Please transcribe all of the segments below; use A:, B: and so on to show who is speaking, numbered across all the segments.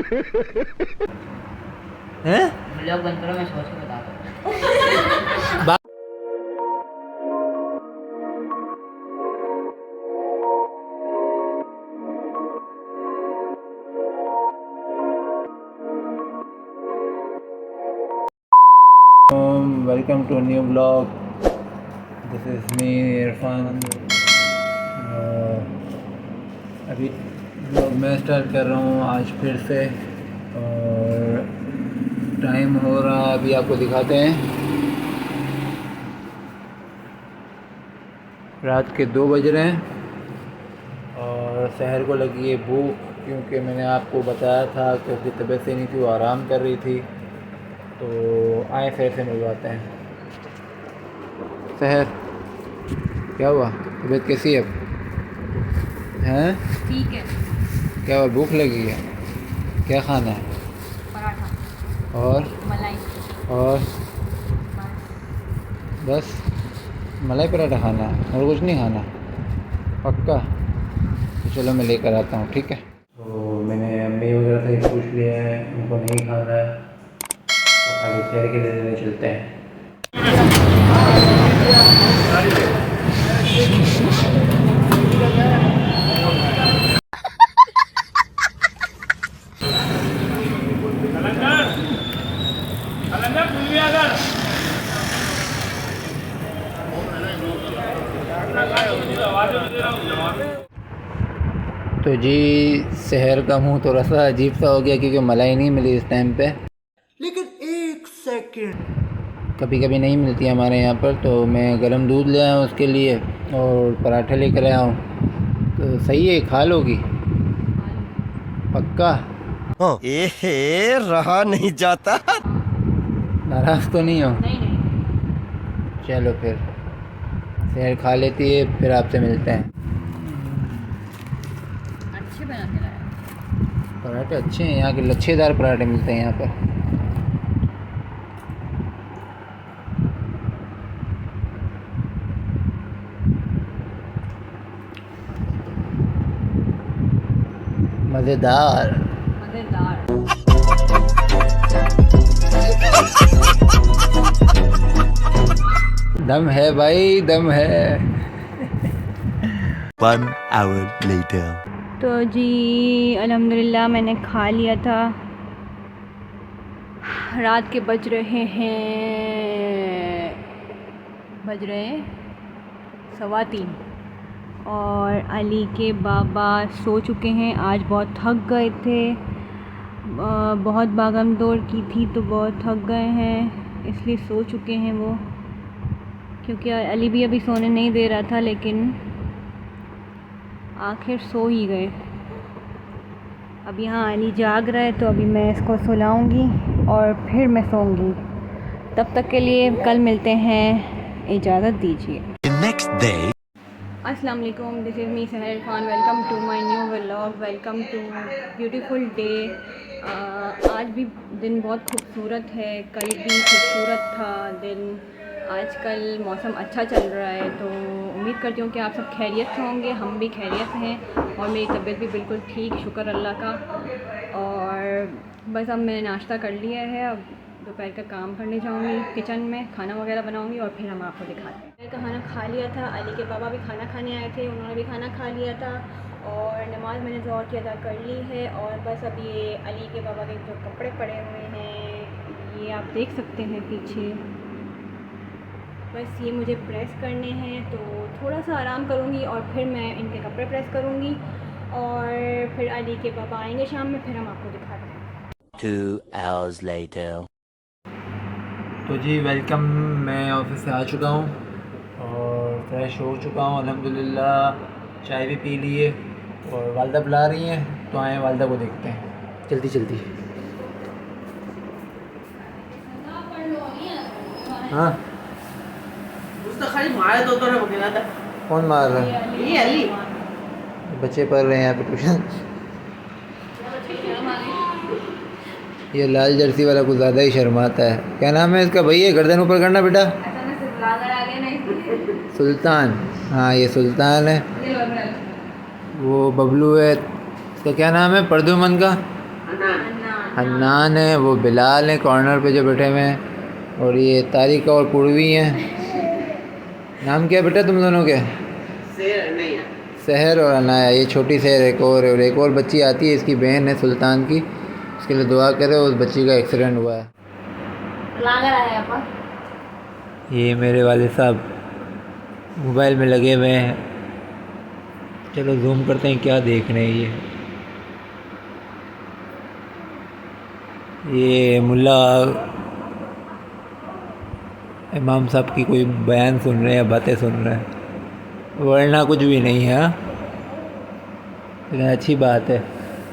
A: हैं?
B: ब्लॉग बंद करो, मैं सोच के बताता हूँ।
A: Welcome to new blog. This is me Irfan. अभी ब्लॉग मैं स्टार्ट कर रहा हूँ आज फिर से, और टाइम हो रहा अभी आपको दिखाते हैं, रात के 2 बज रहे हैं और शहर को लगी है भूख, क्योंकि मैंने आपको बताया था कि उसकी तबीयत सही नहीं थी, वो आराम कर रही थी। तो आए शहर से मिलवाते हैं। शहर क्या हुआ, तबीयत कैसी है अब? हैं?
B: ठीक है।
A: क्या हुआ, भूख लगी है? क्या खाना है?
B: पराठा
A: और
B: मलाई।
A: और बस मलाई पराठा खाना है और कुछ नहीं खाना? पक्का? तो चलो मैं लेकर आता हूँ, ठीक है। तो मैंने अम्मी वगैरह से पूछ लिया है, उनको नहीं खाना है, तो खाली शहर के लिए लेने चलते हैं। तो जी शहर का मुंह थोड़ा सा अजीब सा हो गया, क्योंकि मलाई नहीं मिली इस टाइम पे। लेकिन एक सेकंड, कभी कभी नहीं मिलती हमारे यहाँ पर, तो मैं गर्म दूध ले आया हूँ उसके लिए और पराठे लेकर आया हूँ। तो सही है, खा लोगी? पक्का?
C: रहा नहीं जाता।
A: नाराज़ तो नहीं हो?
B: नहीं नहीं,
A: चलो फिर शहर खा लेती है, फिर आपसे मिलते हैं।
B: अच्छे बना के लाया।
A: पराठे अच्छे हैं, यहाँ के लच्छेदार पराठे मिलते हैं यहाँ पर। मज़ेदार।
B: मज़ेदार।
A: दम है भाई, दम है।
C: 1 hour later.
B: तो जी अल्हम्दुलिल्लाह मैंने खा लिया था। रात के बज रहे हैं 3:15 और अली के बाबा सो चुके हैं। आज बहुत थक गए थे, बहुत भागम दौड़ की थी तो बहुत थक गए हैं, इसलिए सो चुके हैं वो। क्योंकि अली भी अभी सोने नहीं दे रहा था, लेकिन आखिर सो ही गए। अब यहाँ अली जाग रहा है, तो अभी मैं इसको सुलाऊंगी और फिर मैं सोऊंगी। तब तक के लिए कल मिलते हैं, इजाज़त दीजिए।
C: The next day.
B: अस्सलाम वालेकुम, this is me Sahar Irfan. Welcome to my new vlog, welcome to beautiful day. आज भी दिन बहुत खूबसूरत है, कल भी खूबसूरत था दिन। आजकल मौसम अच्छा चल रहा है, तो उम्मीद करती हूँ कि आप सब खैरियत से होंगे। हम भी खैरियत से हैं और मेरी तबीयत भी बिल्कुल ठीक, शुक्र अल्लाह का। और बस अब मैंने नाश्ता कर लिया है, अब दोपहर का काम करने जाऊंगी, किचन में खाना वगैरह बनाऊंगी और फिर हम आपको दिखाते हैं। दोपहर का खाना खा लिया था, अली के बाबा भी खाना खाने आए थे, उन्होंने भी खाना खा लिया था और नमाज़ मैंने ज़ोहर की अदा कर ली है। और बस अब ये अली के बाबा के जो कपड़े पड़े हुए हैं, ये आप देख सकते हैं पीछे, बस ये मुझे प्रेस करने हैं। तो थोड़ा सा आराम करूँगी और फिर मैं इनके कपड़े प्रेस करूँगी और फिर अली के बाबा आएंगे शाम में, फिर हम आपको दिखाते हैं।
C: 2 hours later.
A: तो जी वेलकम, मैं ऑफिस से आ चुका हूँ और फ्रेश हो चुका हूँ अल्हम्दुलिल्लाह। चाय भी पी ली है और वालदा बुला रही हैं, तो आए वालदा को देखते हैं जल्दी जल्दी। हाँ, कौन मार रहा है?
B: ये अली
A: बच्चे पढ़ रहे हैं यहाँ पे ट्यूशन। ये लाल जर्सी वाला कुछ ज़्यादा ही शर्माता है। क्या नाम है इसका भैया? गर्दन ऊपर करना बेटा। सुल्तान। हाँ ये सुल्तान है, वो बबलू है, इसका क्या नाम है? प्रद्युमन का हन्नान है, वो बिलाल है कॉर्नर पे जो बैठे हुए हैं, और ये तारिका और पूर्वी हैं। नाम क्या बेटा तुम दोनों के? सहर और अनाया। ये छोटी सहर एक और है, और एक और बच्ची आती है, इसकी बहन है सुल्तान की, उसके लिए दुआ करे। उस बच्ची का एक्सीडेंट हुआ है। ये मेरे वाले साहब मोबाइल में लगे हुए हैं। चलो जूम करते हैं क्या देख रहे हैं। ये मुल्ला इमाम साहब की कोई बयान सुन रहे हैं, बातें सुन रहे हैं, वरना कुछ भी नहीं है। लेकिन अच्छी बात है,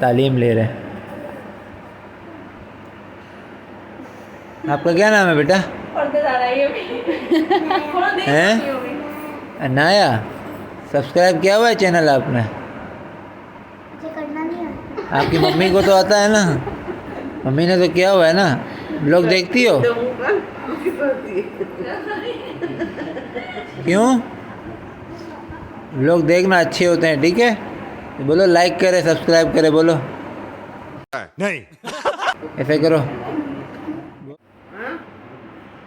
A: तालीम ले रहे हैं। आपका क्या नाम है बेटा? हैं? अनाया। सब्सक्राइब किया हुआ है चैनल आपने?
D: करना नहीं आता।
A: आपकी मम्मी को तो आता है ना? मम्मी ने तो किया हुआ है ना? लोग देखती हो? क्यों? लोग देखना अच्छे होते हैं, ठीक है? बोलो लाइक करे, सब्सक्राइब करे, बोलो।
C: नहीं।
A: ऐसे करो।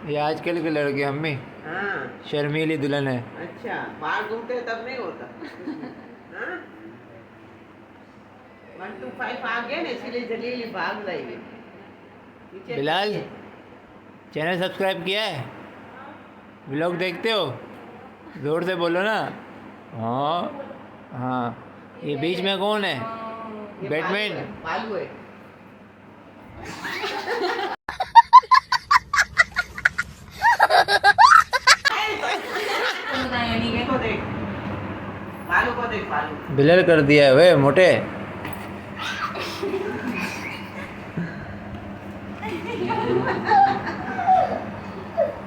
A: ये आजकल के लड़के अम्मी शर्मीली दुल्हन है।
E: अच्छा, बाहर घूमते हैं तब नहीं होता। 1 2 5 आ गए ना, इसीलिए जलीली भाग रही है।
A: बिलाल, चैनल सब्सक्राइब किया है? व्लॉग देखते हो? ज़ोर से बोलो ना। हाँ हाँ। ये बीच में कौन है? बैटमैन।
E: बालू है। को देख, बालू को देख, बालू।
A: बिलर कर दिया है वे मोटे।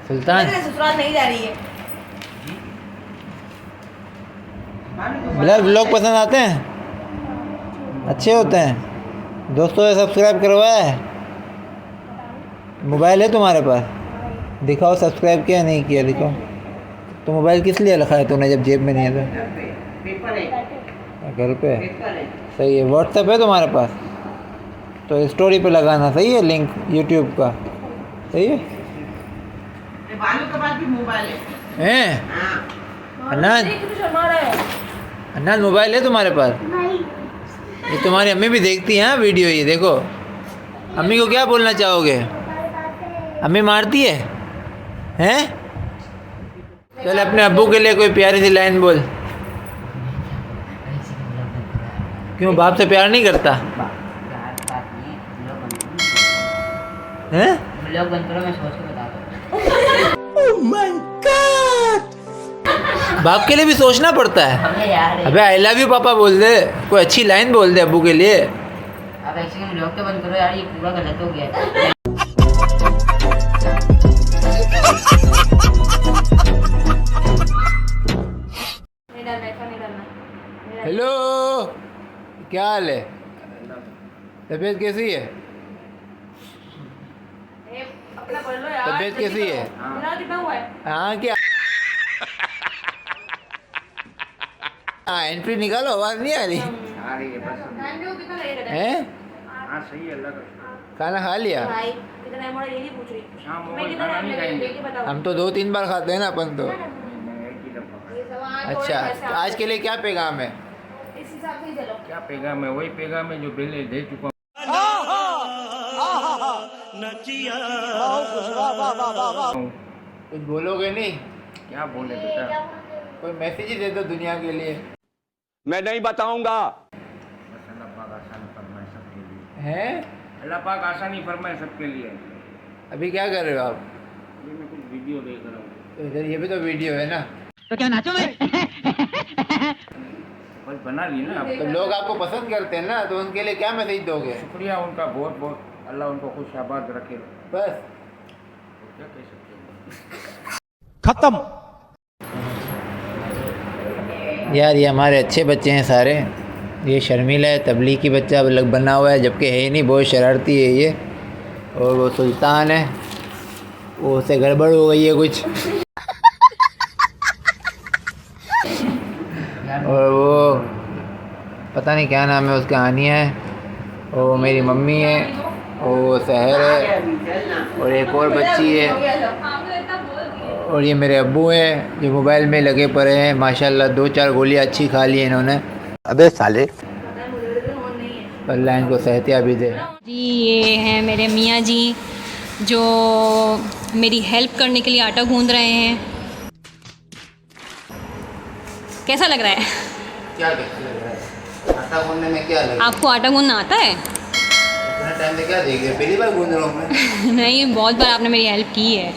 A: सुल्तान
B: ससुराल नहीं जा रही है।
A: बिलर व्लॉग पसंद आते हैं? अच्छे होते हैं। दोस्तों से सब्सक्राइब करवाया है? मोबाइल है तुम्हारे पास? दिखाओ सब्सक्राइब किया नहीं किया, दिखाओ। तो मोबाइल किस लिए रखा है तूने जब जेब में नहीं है तो?
E: पेपर है,
A: घर पे?
E: पेपर है।
A: सही है। व्हाट्सएप है तुम्हारे पास? तो स्टोरी पे लगाना, सही है, लिंक यूट्यूब का। सही है।
E: ये बालू के पास भी मोबाइल है।
A: हैं?
E: हाँ।
A: अनाज, अनाज मोबाइल है तुम्हारे पास?
D: नहीं।
A: ये तुम्हारी अम्मी भी देखती हैं वीडियो, ये देखो। अम्मी को क्या बोलना चाहोगे? अम्मी मारती है? हैं? चल अपने अब्बू के लिए कोई प्यारी सी लाइन बोल। क्यों, बाप से प्यार नहीं करता? हैं?
F: ब्लॉग बंद करो, मैं सोच के बता दूँ।
A: बाप के लिए भी सोचना पड़ता है।
F: अबे यार,
A: अबे आई लव यू पापा बोल दे, कोई अच्छी लाइन बोल दे अब्बू के लिए।
F: अब एक्चुअली ब्लॉग तो बंद करो यार, ये पूरा गलत हो गया है।
A: हेलो, क्या हाल है? तबीयत कैसी है? तबीयत कैसी है? हाँ क्या? हाँ एंट्री निकालो, आवाज़ नहीं आ रही है?
E: हाँ सही है, लग
A: खाना खा लिया? हम तो 2-3 बार खाते हैं ना अपन तो। अच्छा, तो आज के लिए क्या पैगाम है?
G: क्या पैगाम है? वही पैगाम है जो पहले दे चुका हूँ।
A: कुछ बोलोगे नहीं?
G: क्या बोले बेटा?
A: कोई मैसेज ही दे दो दुनिया के लिए।
C: मैं नहीं बताऊंगा।
G: बस अल्लाह पाक आसानी फरमाए सबके लिए।
A: हैं?
G: अल्लाह पाक आसानी फरमाए सबके लिए।
A: अभी क्या कर रहे हो आप?
G: ये मैं कुछ वीडियो देख रहा हूँ।
A: तो इधर ये भी तो वीडियो है ना?
F: तो क्या नाचो मैं?
G: बस बना ली ना।
A: तो लोग आपको पसंद करते हैं ना, तो उनके लिए क्या मैसेज दोगे?
G: शुक्रिया उनका बहुत बहुत, अल्लाह उनको खुश आबाद रखे।
A: बस
G: क्या कह सकते हैं?
C: खत्म।
A: यार ये हमारे अच्छे बच्चे हैं सारे। ये शर्मिला है, तबलीगी बच्चा अलग बना हुआ है, जबकि है ही नहीं, बहुत शरारती है ये। और वो सुल्तान है, वो उससे गड़बड़ हो गई है कुछ। और वो पता नहीं क्या नाम है उसका, आनिया है। और मेरी मम्मी है, और सहर है और एक और बच्ची है और ये मेरे अब्बू हैं जो मोबाइल में लगे पड़े हैं। माशाल्लाह 2-4 गोलियां अच्छी खा ली इन्होंने।
C: अबे साले
A: अल्लाह इनको सेहतियाबी दे।
B: जी ये हैं मेरे मियाँ जी जो मेरी हेल्प करने के लिए आटा गूंद रहे हैं। कैसा लग रहा है?
A: क्या लग रहा है? आटा गूंदने में क्या लग रहा है?
B: आपको आटा गूंदना आता है?
A: इतना टाइम से क्या देख रहे? पहली बार गूंद रहा हूँ मैं।
B: नहीं, बहुत बार आपने मेरी हेल्प की है।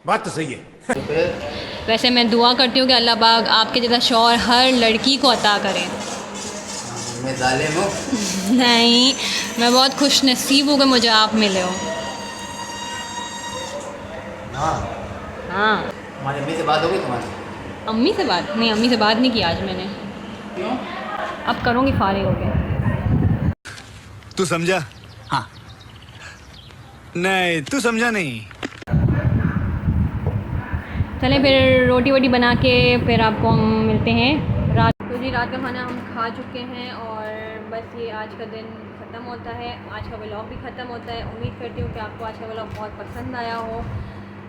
C: बात तो सही है।
A: तो फिर
B: वैसे मैं दुआ करती हूँ कि अल्लाह पाक आपके जैसा शौहर हर लड़की को अता करें।
A: मैं जालिम हूँ।
B: नहीं, मैं बहुत खुश नसीब हूँ कि मुझे आप मिले हो।
A: हाँ,
B: हाँ।
A: हमारी अम्मी से बात हो गई तुम्हारी?
B: अम्मी से बात नहीं, अम्मी से बात नहीं की आज मैंने।
A: क्यों?
B: अब करूँगी फारिग हो गया।
C: तू समझा? हाँ। नहीं, तू समझा नहीं।
B: चलें फिर रोटी वोटी बना के फिर आपको हम मिलते हैं रात। तो जी रात का खाना हम खा चुके हैं और बस ये आज का दिन ख़त्म होता है, आज का व्लॉग भी ख़त्म होता है। उम्मीद करती हूँ कि आपको आज का व्लॉग बहुत पसंद आया हो।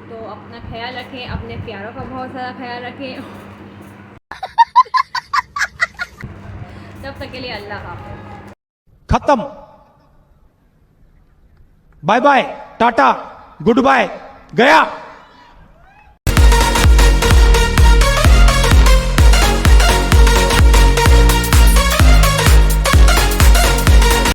B: तो अपना ख्याल रखें, अपने प्यारों का बहुत सारा ख्याल रखें। तब तक के लिए अल्लाह हाफ़िज़।
C: खत्म। Bye bye, tata, good bye, गया।